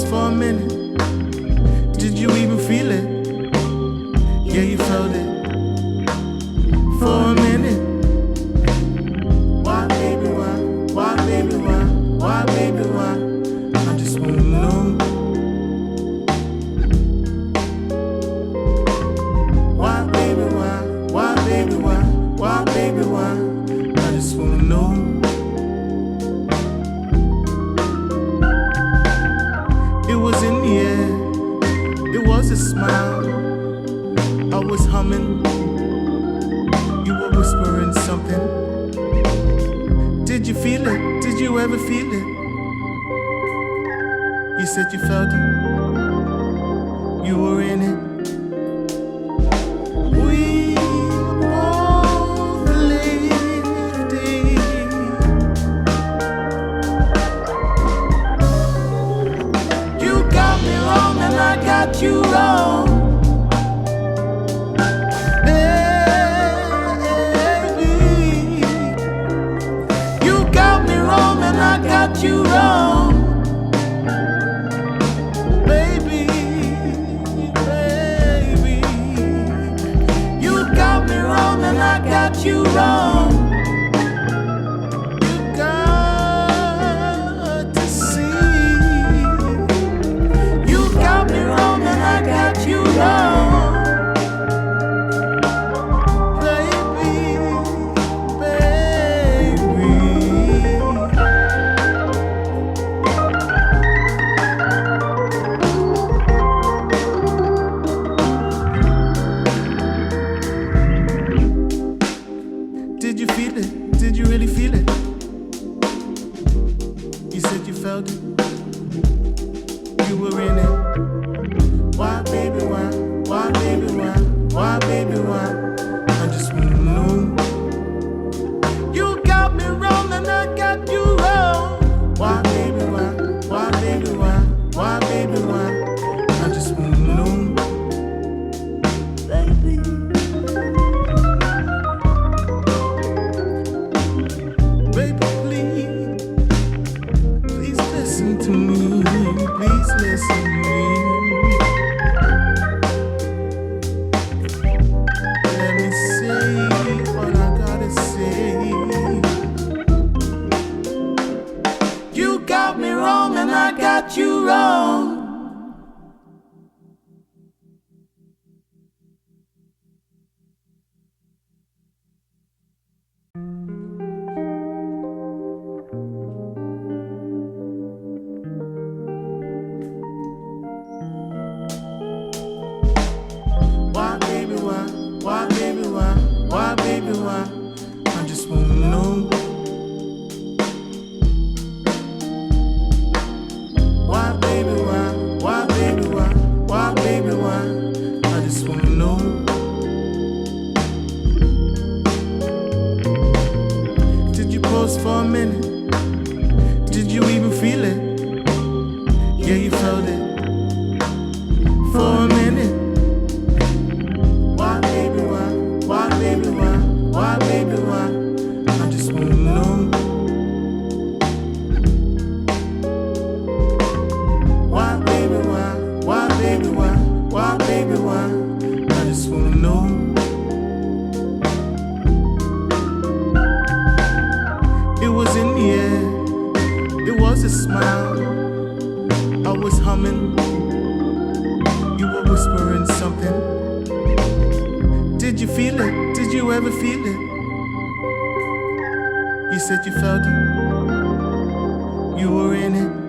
pause for a minute? Did you even feel it? Yeah, you felt it for a minute. Why, baby, why? Why, baby, why? Why, baby, why? I just wanna know. Why, baby, why? Why, baby, why? Why, baby, why? I just wanna know. It was in the air, it was a smile. I was humming, you were whispering something. Did you feel it? Did you ever feel it? You said you felt it, you were in it. We both lived it. You got me wrong and I got you wrong. You wrong, baby, baby. You got me wrong and I got you wrong. You got to see. You got me wrong and I got you wrong. Did you feel it? Did you really feel it? You said you felt it. You were in it. Why, baby, why? Why, baby, why? Why, baby, why? I just wanna know. You got me wrong and I got you wrong. Why, baby, why? Why, baby, why? Why, baby, why? I just wanna know. Baby. To me, please listen to me. Let me say what I gotta say. You got me wrong and I got you wrong. Why, baby, why? Why, baby, why? Why, baby, why? I just wanna know. Why, baby, why? Why, baby, why? Why, baby, why? I just wanna know. Did you pause for a minute? Did you even feel it? Yeah, you felt it for a minute. Why, baby, why? Why, baby, why? Why, baby, why? I just wanna know. Why, baby, why? Why, baby, why? Why, baby, why? I just wanna know. It was in the air, it was a smile. I was humming, you were whispering something. Did you feel it? Did you ever feel it? You said you felt it, you were in it.